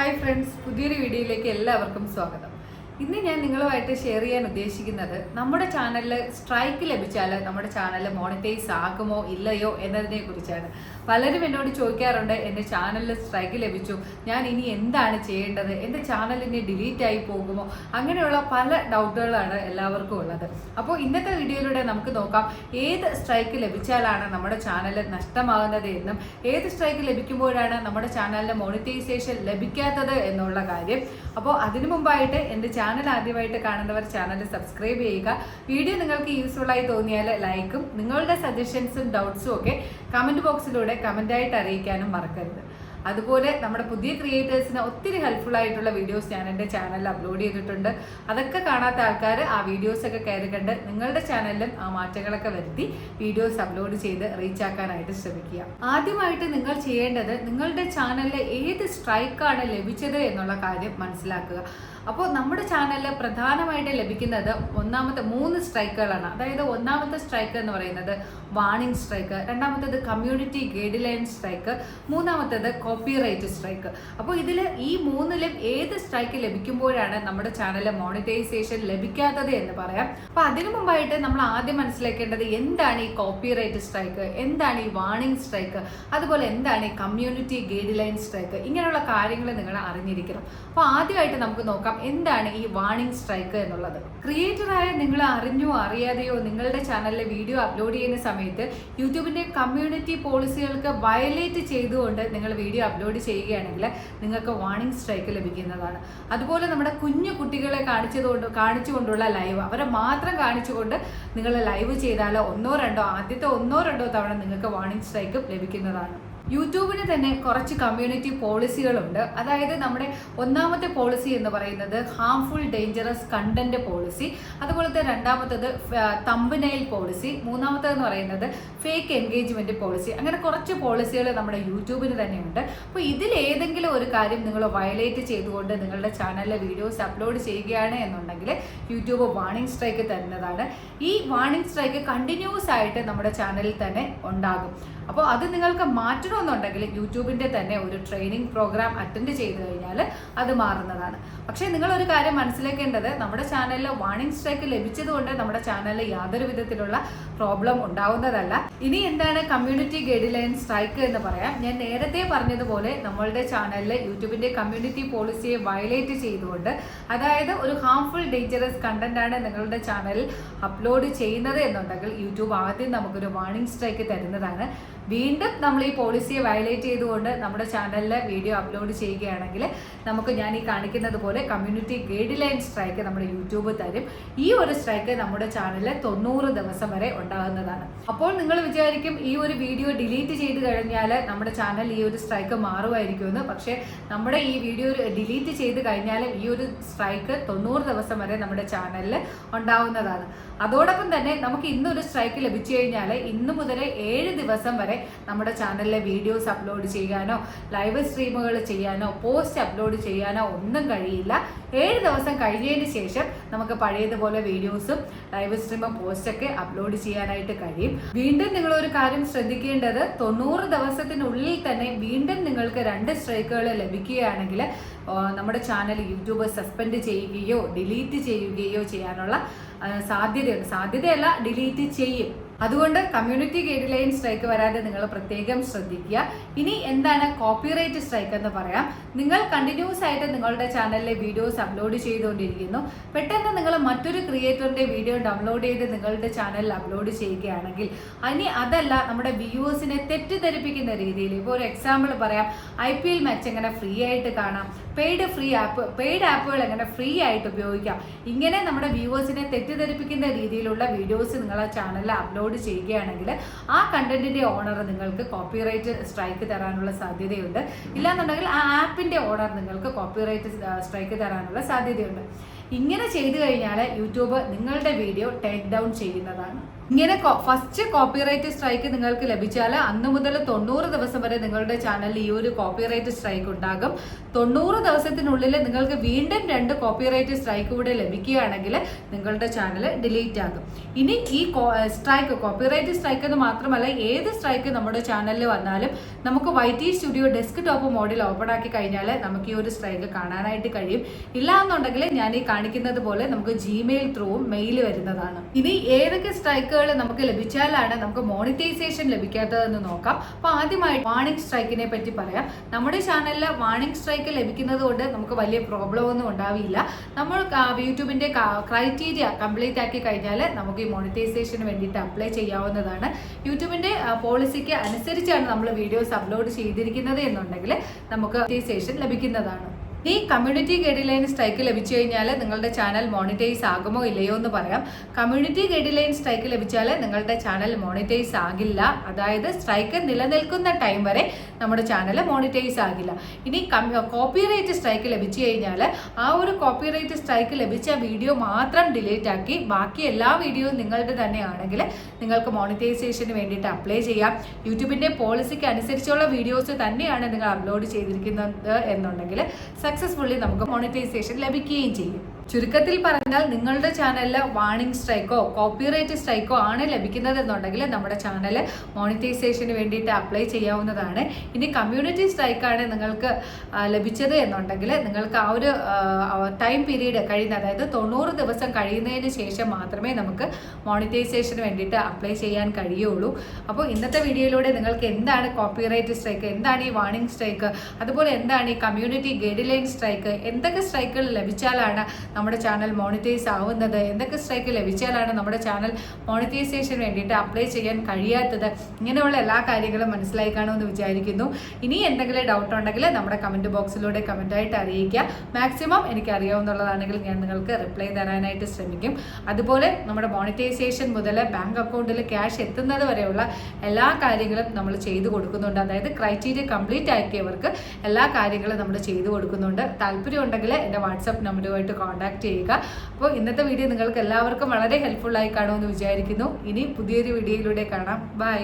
Hi friends, പുതിയൊരു വീഡിയോയിലേക്ക് എല്ലാവർക്കും സ്വാഗതം. ഇന്ന് ഞാൻ നിങ്ങളുമായിട്ട് ഷെയർ ചെയ്യാൻ ഉദ്ദേശിക്കുന്നത് നമ്മുടെ ചാനലിൽ സ്ട്രൈക്ക് ലഭിച്ചാൽ നമ്മുടെ ചാനൽ മോണിറ്റൈസ് ആകുമോ ഇല്ലയോ എന്നതിനെ കുറിച്ചാണ്. പലരും എന്നോട് ചോദിക്കാറുണ്ട്, എൻ്റെ ചാനലിൽ സ്ട്രൈക്ക് ലഭിച്ചു, ഞാൻ ഇനി എന്താണ് ചെയ്യേണ്ടത്, എൻ്റെ ചാനലിനെ ഡിലീറ്റ് ആയി പോകുമോ, അങ്ങനെയുള്ള പല ഡൗട്ടുകളാണ് എല്ലാവർക്കും ഉള്ളത്. അപ്പോൾ ഇന്നത്തെ വീഡിയോയിലൂടെ നമുക്ക് നോക്കാം ഏത് സ്ട്രൈക്ക് ലഭിച്ചാലാണ് നമ്മുടെ ചാനൽ നഷ്ടമാകുന്നത് എന്നും ഏത് സ്ട്രൈക്ക് ലഭിക്കുമ്പോഴാണ് നമ്മുടെ ചാനലിന് മോണിറ്റൈസേഷൻ ലഭിക്കാത്തത് എന്നുള്ള കാര്യം. അപ്പോൾ അതിനു മുമ്പായിട്ട് എൻ്റെ ചാനൽ ആദ്യമായിട്ട് കാണുന്നവർ ചാനൽ സബ്സ്ക്രൈബ് ചെയ്യുക. വീഡിയോ നിങ്ങൾക്ക് യൂസ്ഫുൾ ആയി തോന്നിയാൽ ലൈക്കും നിങ്ങളുടെ സജഷൻസും ഡൗട്ട്സും ഒക്കെ കമൻറ്റ് ബോക്സിലൂടെ കമൻറ്റായിട്ട് അറിയിക്കാനും മറക്കരുത്. അതുപോലെ നമ്മുടെ പുതിയ ക്രിയേറ്റേഴ്സിന് ഒത്തിരി ഹെൽപ്ഫുൾ ആയിട്ടുള്ള വീഡിയോസ് ഞാൻ എൻ്റെ ചാനലിൽ അപ്ലോഡ് ചെയ്തിട്ടുണ്ട്. അതൊക്കെ കാണാത്ത ആൾക്കാർ ആ വീഡിയോസൊക്കെ കയറി കണ്ട് നിങ്ങളുടെ ചാനലിലും ആ മാറ്റങ്ങളൊക്കെ വരുത്തി വീഡിയോസ് അപ്ലോഡ് ചെയ്ത് റീച്ച് ആക്കാനായിട്ട് ശ്രമിക്കുക. ആദ്യമായിട്ട് നിങ്ങൾ ചെയ്യേണ്ടത് നിങ്ങളുടെ ചാനലിൽ ഏത് സ്ട്രൈക്കാണ് ലഭിച്ചത് എന്നുള്ള കാര്യം മനസ്സിലാക്കുക. അപ്പോൾ നമ്മുടെ ചാനലിൽ പ്രധാനമായിട്ട് ലഭിക്കുന്നത് ഒന്നാമത്തെ 3 സ്ട്രൈക്കുകളാണ്. അതായത് ഒന്നാമത്തെ സ്ട്രൈക്ക് എന്ന് പറയുന്നത് വാർണിംഗ് സ്ട്രൈക്ക്, രണ്ടാമത്തേത് കമ്മ്യൂണിറ്റി ഗൈഡ് ലൈൻ സ്ട്രൈക്ക്, മൂന്നാമത്തേത് കോപ്പിറൈറ്റ് സ്ട്രൈക്ക്. അപ്പോൾ ഇതിൽ ഈ 3ലും ഏത് സ്ട്രൈക്ക് ലഭിക്കുമ്പോഴാണ് നമ്മുടെ ചാനലിൽ മോണിറ്റൈസേഷൻ ലഭിക്കാത്തത് എന്ന് പറയാം. അപ്പോൾ അതിനു മുമ്പായിട്ട് നമ്മൾ ആദ്യം മനസ്സിലാക്കേണ്ടത് എന്താണ് ഈ കോപ്പിറൈറ്റ് സ്ട്രൈക്ക്, എന്താണ് ഈ വാർണിംഗ് സ്ട്രൈക്ക്, അതുപോലെ എന്താണ് ഈ കമ്മ്യൂണിറ്റി ഗൈഡ് ലൈൻ സ്ട്രൈക്ക്, ഇങ്ങനെയുള്ള കാര്യങ്ങൾ നിങ്ങൾ അറിഞ്ഞിരിക്കണം. അപ്പോൾ ആദ്യമായിട്ട് നമുക്ക് നോക്കാം എന്താണ് ഈ വാർണിംഗ് സ്ട്രൈക്ക് എന്നുള്ളത്. ക്രിയേറ്ററായ നിങ്ങൾ അറിഞ്ഞോ അറിയാതെയോ നിങ്ങളുടെ ചാനലിലെ വീഡിയോ അപ്ലോഡ് ചെയ്യുന്ന സമയത്ത് യൂട്യൂബിന്റെ കമ്മ്യൂണിറ്റി പോളിസികൾക്ക് വയലേറ്റ് ചെയ്തുകൊണ്ട് നിങ്ങൾ വീഡിയോ അപ്ലോഡ് ചെയ്യുകയാണെങ്കിൽ നിങ്ങൾക്ക് വാർണിംഗ് സ്ട്രൈക്ക് ലഭിക്കുന്നതാണ്. അതുപോലെ നമ്മുടെ കുഞ്ഞു കുട്ടികളെ കാണിച്ചുകൊണ്ടുള്ള ലൈവ്, അവരെ മാത്രം കാണിച്ചുകൊണ്ട് നിങ്ങൾ ലൈവ് ചെയ്താൽ ആദ്യത്തെ ഒന്നോ രണ്ടോ തവണ നിങ്ങൾക്ക് വാർണിംഗ് സ്ട്രൈക്ക് ലഭിക്കുന്നതാണ്. യൂട്യൂബിന് തന്നെ കുറച്ച് കമ്മ്യൂണിറ്റി പോളിസികളുണ്ട്. അതായത് നമ്മുടെ ഒന്നാമത്തെ പോളിസി എന്ന് പറയുന്നത് ഹാംഫുൾ ഡേഞ്ചറസ് കണ്ടന്റ് പോളിസി, അതുപോലത്തെ രണ്ടാമത്തത് തംബ്നെയിൽ പോളിസി, മൂന്നാമത്തേതെന്ന് പറയുന്നത് ഫേക്ക് എൻഗേജ്മെന്റ് പോളിസി. അങ്ങനെ കുറച്ച് പോളിസികൾ നമ്മുടെ യൂട്യൂബിന് തന്നെ ഉണ്ട്. അപ്പോൾ ഇതിലേതെങ്കിലും ഒരു കാര്യം നിങ്ങൾ വയലേറ്റ് ചെയ്തുകൊണ്ട് നിങ്ങളുടെ ചാനലിലെ വീഡിയോസ് അപ്ലോഡ് ചെയ്യുകയാണ് എന്നുണ്ടെങ്കിൽ യൂട്യൂബ് വാർണിംഗ് സ്ട്രൈക്ക് തരുന്നതാണ്. ഈ വാർണിംഗ് സ്ട്രൈക്ക് കണ്ടിന്യൂസ് ആയിട്ട് നമ്മുടെ ചാനലിൽ തന്നെ ഉണ്ടാകും. അപ്പോൾ അത് നിങ്ങൾക്ക് മാറ്റണമെന്നുണ്ടെങ്കിൽ യൂട്യൂബിൻ്റെ തന്നെ ഒരു ട്രെയിനിങ് പ്രോഗ്രാം അറ്റൻഡ് ചെയ്ത് കഴിഞ്ഞാൽ അത് മാറുന്നതാണ്. പക്ഷേ നിങ്ങളൊരു കാര്യം മനസ്സിലാക്കേണ്ടത്, നമ്മുടെ ചാനലിൽ വാർണിംഗ് സ്ട്രൈക്ക് ലഭിച്ചതുകൊണ്ട് നമ്മുടെ ചാനലിൽ യാതൊരു വിധത്തിലുള്ള പ്രോബ്ലം ഉണ്ടാവുന്നതല്ല. ഇനി എന്താണ് കമ്മ്യൂണിറ്റി ഗൈഡ് ലൈൻ സ്ട്രൈക്ക് എന്ന് പറയാം. ഞാൻ നേരത്തെ പറഞ്ഞതുപോലെ നമ്മളുടെ ചാനലിൽ യൂട്യൂബിൻ്റെ കമ്മ്യൂണിറ്റി പോളിസിയെ വയലേറ്റ് ചെയ്തുകൊണ്ട്, അതായത് ഒരു ഹാംഫുൾ ഡേഞ്ചറസ് കണ്ടന്റ് ആണ് നിങ്ങളുടെ ചാനലിൽ അപ്ലോഡ് ചെയ്യുന്നത് എന്നുണ്ടെങ്കിൽ യൂട്യൂബ് ആദ്യം നമുക്കൊരു വാർണിംഗ് സ്ട്രൈക്ക് തരുന്നതാണ്. വീണ്ടും നമ്മൾ ഈ പോളിസിയെ വയലേറ്റ് ചെയ്തുകൊണ്ട് നമ്മുടെ ചാനലിൽ വീഡിയോ അപ്ലോഡ് ചെയ്യുകയാണെങ്കിൽ നമുക്ക് ഞാൻ ഈ കാണിക്കുന്നത് പോലെ കമ്മ്യൂണിറ്റി ഗൈഡ് ലൈൻ സ്ട്രൈക്ക് നമ്മുടെ യൂട്യൂബ് തരും. ഈ ഒരു സ്ട്രൈക്ക് നമ്മുടെ ചാനലിൽ 90 ദിവസം വരെ ഉണ്ടാകുന്നതാണ്. അപ്പോൾ നിങ്ങൾ വിചാരിക്കും ഈ ഒരു വീഡിയോ ഡിലീറ്റ് ചെയ്ത് കഴിഞ്ഞാൽ നമ്മുടെ ചാനൽ ഈ ഒരു സ്ട്രൈക്ക് മാറുമായിരിക്കുമെന്ന്. പക്ഷേ നമ്മുടെ ഈ വീഡിയോ ഡിലീറ്റ് ചെയ്ത് കഴിഞ്ഞാൽ ഈ ഒരു സ്ട്രൈക്ക് 90 ദിവസം വരെ നമ്മുടെ ചാനലിൽ ഉണ്ടാവുന്നതാണ്. അതോടൊപ്പം തന്നെ നമുക്ക് ഇന്നൊരു സ്ട്രൈക്ക് ലഭിച്ചു കഴിഞ്ഞാൽ ഇന്ന് മുതൽ 7 ദിവസം വരെ നമ്മുടെ ചാനലിലെ വീഡിയോസ് അപ്ലോഡ് ചെയ്യാനോ ലൈവ് സ്ട്രീമുകൾ ചെയ്യാനോ പോസ്റ്റ് അപ്ലോഡ് ചെയ്യാനോ ഒന്നും കഴിയില്ല. 7 ദിവസം കഴിഞ്ഞതിന് ശേഷം നമുക്ക് പഴയതുപോലെ വീഡിയോസും ലൈവ് സ്ട്രീമും പോസ്റ്റൊക്കെ അപ്ലോഡ് ചെയ്യാനായിട്ട് കഴിയും. വീണ്ടും നിങ്ങളൊരു കാര്യം ശ്രദ്ധിക്കേണ്ടത്, 90 ദിവസത്തിനുള്ളിൽ തന്നെ വീണ്ടും നിങ്ങൾക്ക് 2 സ്ട്രൈക്കുകൾ ലഭിക്കുകയാണെങ്കിൽ നമ്മുടെ ചാനൽ യൂട്യൂബ് സസ്പെൻഡ് ചെയ്യുകയോ ഡിലീറ്റ് ചെയ്യുകയോ ചെയ്യാനുള്ള സാധ്യതയല്ല, ഡിലീറ്റ് ചെയ്യും. അതുകൊണ്ട് കമ്മ്യൂണിറ്റി ഗൈഡ് ലൈൻ സ്ട്രൈക്ക് വരാതെ നിങ്ങൾ പ്രത്യേകം ശ്രദ്ധിക്കുക. ഇനി എന്താണ് കോപ്പിറൈറ്റ് സ്ട്രൈക്ക് എന്ന് പറയാം. നിങ്ങൾ കണ്ടിന്യൂസ് ആയിട്ട് നിങ്ങളുടെ ചാനലിലെ വീഡിയോസ് അപ്ലോഡ് ചെയ്തുകൊണ്ടിരിക്കുന്നു. പെട്ടെന്ന് നിങ്ങൾ മറ്റൊരു ക്രിയേറ്ററിന്റെ വീഡിയോ ഡൗൺലോഡ് ചെയ്ത് നിങ്ങളുടെ ചാനലിൽ അപ്ലോഡ് ചെയ്യുകയാണെങ്കിൽ, ഇനി അതല്ല നമ്മുടെ വ്യൂവേഴ്സിനെ തെറ്റിദ്ധരിപ്പിക്കുന്ന രീതിയിൽ, ഇപ്പോൾ ഒരു എക്സാമ്പിൾ പറയാം, IPL മാച്ച് എങ്ങനെ ഫ്രീ ആയിട്ട് കാണാം, പെയ്ഡ് ആപ്പുകൾ എങ്ങനെ ഫ്രീ ആയിട്ട് ഉപയോഗിക്കാം, ഇങ്ങനെ നമ്മുടെ വ്യൂവേഴ്സിനെ തെറ്റിദ്ധരിപ്പിക്കുന്ന രീതിയിലുള്ള വീഡിയോസ് നിങ്ങളുടെ ചാനലിൽ അപ്ലോഡ് ചെയ്യുകയാണെങ്കിൽ ആ കണ്ടന്റിന്റെ ഓണർ നിങ്ങൾക്ക് കോപ്പിറൈറ്റ് സ്ട്രൈക്ക് തരാനുള്ള സാധ്യതയുണ്ട്. ഇല്ലാന്നുണ്ടെങ്കിൽ ആ ആപ്പിന്റെ ഓണർ നിങ്ങൾക്ക് കോപ്പിറൈറ്റ് സ്ട്രൈക്ക് തരാനുള്ള സാധ്യതയുണ്ട്. ഇങ്ങനെ ചെയ്തു കഴിഞ്ഞാൽ യൂട്യൂബ് നിങ്ങളുടെ വീഡിയോ ടേക്ക് ഡൗൺ ചെയ്യുന്നതാണ്. ഇങ്ങനെ ഫസ്റ്റ് കോപ്പിറൈറ്റ് സ്ട്രൈക്ക് നിങ്ങൾക്ക് ലഭിച്ചാൽ അന്ന് മുതൽ 90 ദിവസം വരെ നിങ്ങളുടെ ചാനലിൽ ഈ ഒരു കോപ്പിറൈറ്റ് സ്ട്രൈക്ക് ഉണ്ടാകും. 90 ദിവസത്തിനുള്ളിൽ നിങ്ങൾക്ക് വീണ്ടും 2 കോപ്പിറൈറ്റ് സ്ട്രൈക്ക് കൂടെ ലഭിക്കുകയാണെങ്കിൽ നിങ്ങളുടെ ചാനൽ ഡിലീറ്റ് ആകും. ഇനി ഈ സ്ട്രൈക്ക് കോപ്പിറൈറ്റ് സ്ട്രൈക്ക് എന്ന് മാത്രമല്ല, ഏത് സ്ട്രൈക്ക് നമ്മുടെ ചാനലിൽ വന്നാലും നമുക്ക് YT സ്റ്റുഡിയോ ഡെസ്ക് ടോപ്പ് മോഡിൽ ഓപ്പൺ ആക്കി കഴിഞ്ഞാൽ നമുക്ക് ഈ ഒരു സ്ട്രൈക്ക് കാണാനായിട്ട് കഴിയും. ഇല്ല എന്നുണ്ടെങ്കിൽ ഞാൻ ഈ കാണിക്കുന്നത് പോലെ നമുക്ക് ജിമെയിൽ ത്രൂവും മെയിൽ വരുന്നതാണ്. ഇനി ഏതൊക്കെ സ്ട്രൈക്കുകൾ നമുക്ക് ലഭിച്ചാലാണ് നമുക്ക് മോണിറ്റൈസേഷൻ ലഭിക്കാത്തതെന്ന് നോക്കാം. അപ്പൊ ആദ്യമായി വാർണിംഗ് സ്ട്രൈക്കിനെ പറ്റി പറയാം. നമ്മുടെ ചാനലിൽ വാർണിംഗ് സ്ട്രൈക്ക് ലഭിക്കുന്നത് കൊണ്ട് നമുക്ക് വലിയ പ്രോബ്ലം ഒന്നും ഉണ്ടാവില്ല. നമ്മൾ യൂട്യൂബിന്റെ ക്രൈറ്റീരിയ കംപ്ലീറ്റ് ആക്കി കഴിഞ്ഞാൽ നമുക്ക് ഈ മോണിറ്റൈസേഷന് വേണ്ടിയിട്ട് അപ്ലൈ ചെയ്യാവുന്നതാണ്. യൂട്യൂബിന്റെ പോളിസിക്ക് അനുസരിച്ചാണ് നമ്മൾ വീഡിയോസ് അപ്ലോഡ് ചെയ്തിരിക്കുന്നത് എന്നുണ്ടെങ്കിൽ നമുക്ക് മോണിറ്റൈസേഷൻ ലഭിക്കുന്നതാണ്. ഈ കമ്മ്യൂണിറ്റി ഗൈഡ് ലൈൻ സ്ട്രൈക്ക് ലഭിച്ചു കഴിഞ്ഞാൽ നിങ്ങളുടെ ചാനൽ മോണിറ്റൈസ് ആകുമോ ഇല്ലയോ എന്ന് പറയാം. കമ്മ്യൂണിറ്റി ഗൈഡ് ലൈൻ സ്ട്രൈക്ക് ലഭിച്ചാൽ നിങ്ങളുടെ ചാനൽ മോണിറ്റൈസ് ആകില്ല. അതായത് സ്ട്രൈക്ക് നിലനിൽക്കുന്ന ടൈം വരെ നമ്മുടെ ചാനൽ മോണിറ്റൈസ് ആകില്ല. ഇനി കോപ്പിറൈറ്റ് സ്ട്രൈക്ക് ലഭിച്ചു കഴിഞ്ഞാൽ ആ ഒരു കോപ്പിറൈറ്റ് സ്ട്രൈക്ക് ലഭിച്ച വീഡിയോ മാത്രം ഡിലീറ്റ് ആക്കി ബാക്കി എല്ലാ വീഡിയോയും നിങ്ങളുടെ തന്നെയാണെങ്കിൽ നിങ്ങൾക്ക് മോണിറ്റൈസേഷന് വേണ്ടിയിട്ട് അപ്ലൈ ചെയ്യാം. യൂട്യൂബിന്റെ പോളിസിക്ക് അനുസരിച്ചുള്ള വീഡിയോസ് തന്നെയാണ് നിങ്ങൾ അപ്ലോഡ് ചെയ്തിരിക്കുന്നത് എന്നുണ്ടെങ്കിൽ സക്സസ്ഫുള്ളി നമുക്ക് മോണിറ്റൈസേഷൻ ലഭിക്കുകയും ചെയ്യും. ചുരുക്കത്തിൽ പറഞ്ഞാൽ നിങ്ങളുടെ ചാനലിൽ വാർണിംഗ് സ്ട്രൈക്കോ കോപ്പിറൈറ്റ് സ്ട്രൈക്കോ ആണ് ലഭിക്കുന്നത് എന്നുണ്ടെങ്കിൽ നമ്മുടെ ചാനൽ മോണിറ്റൈസേഷന് വേണ്ടിയിട്ട് അപ്ലൈ ചെയ്യാവുന്നതാണ്. ഇനി കമ്മ്യൂണിറ്റി സ്ട്രൈക്കാണ് നിങ്ങൾക്ക് ലഭിച്ചത് എന്നുണ്ടെങ്കിൽ നിങ്ങൾക്ക് ആ ഒരു ടൈം പീരീഡ് കഴിയുന്ന, അതായത് 90 ദിവസം കഴിയുന്നതിന് ശേഷം മാത്രമേ നമുക്ക് മോണിറ്റൈസേഷന് വേണ്ടിയിട്ട് അപ്ലൈ ചെയ്യാൻ കഴിയുള്ളൂ. അപ്പോൾ ഇന്നത്തെ വീഡിയോയിലൂടെ നിങ്ങൾക്ക് എന്താണ് കോപ്പിറൈറ്റ് സ്ട്രൈക്ക്, എന്താണ് ഈ വാർണിംഗ് സ്ട്രൈക്ക്, അതുപോലെ എന്താണ് ഈ കമ്മ്യൂണിറ്റി ഗൈഡ് ലൈൻ സ്ട്രൈക്ക്, എന്തൊക്കെ സ്ട്രൈക്കുകൾ ലഭിച്ചാലാണ് നമ്മുടെ ചാനൽ മോണിറ്റൈസ് ആവുന്നത്, എന്തൊക്കെ സ്ട്രൈക്ക് ലഭിച്ചാലാണ് നമ്മുടെ ചാനൽ മോണിറ്റൈസേഷന് വേണ്ടിയിട്ട് അപ്ലൈ ചെയ്യാൻ കഴിയാത്തത്, ഇങ്ങനെയുള്ള എല്ലാ കാര്യങ്ങളും മനസ്സിലായി കാണുമെന്ന് വിചാരിക്കുന്നു. ഇനി എന്തെങ്കിലും ഡൗട്ട് ഉണ്ടെങ്കിൽ നമ്മുടെ കമൻറ്റ് ബോക്സിലൂടെ കമൻറ്റായിട്ട് അറിയിക്കുക. മാക്സിമം എനിക്ക് അറിയാവുന്നതാണെങ്കിൽ ഞാൻ നിങ്ങൾക്ക് റിപ്ലൈ തരാനായിട്ട് ശ്രമിക്കും. അതുപോലെ നമ്മുടെ മോണിറ്റൈസേഷൻ മുതൽ ബാങ്ക് അക്കൗണ്ടിൽ ക്യാഷ് എത്തുന്നത് വരെയുള്ള എല്ലാ കാര്യങ്ങളും നമ്മൾ ചെയ്തു കൊടുക്കുന്നുണ്ട്. അതായത് ക്രൈറ്റീരിയ കംപ്ലീറ്റ് ആക്കിയവർക്ക് എല്ലാ കാര്യങ്ങളും നമ്മൾ ചെയ്തു കൊടുക്കുന്നുണ്ട്. താല്പര്യം ഉണ്ടെങ്കിൽ എൻ്റെ വാട്സപ്പ് നമ്പറുമായിട്ട് കോൺടാക്ട് ചെയ്യുക. അപ്പോൾ ഇന്നത്തെ വീഡിയോ നിങ്ങൾക്ക് എല്ലാവർക്കും വളരെ ഹെൽപ്ഫുൾ ആയി കാണുമെന്ന് വിചാരിക്കുന്നു. ഇനി പുതിയൊരു വീഡിയോയിലൂടെ കാണാം. ബൈ.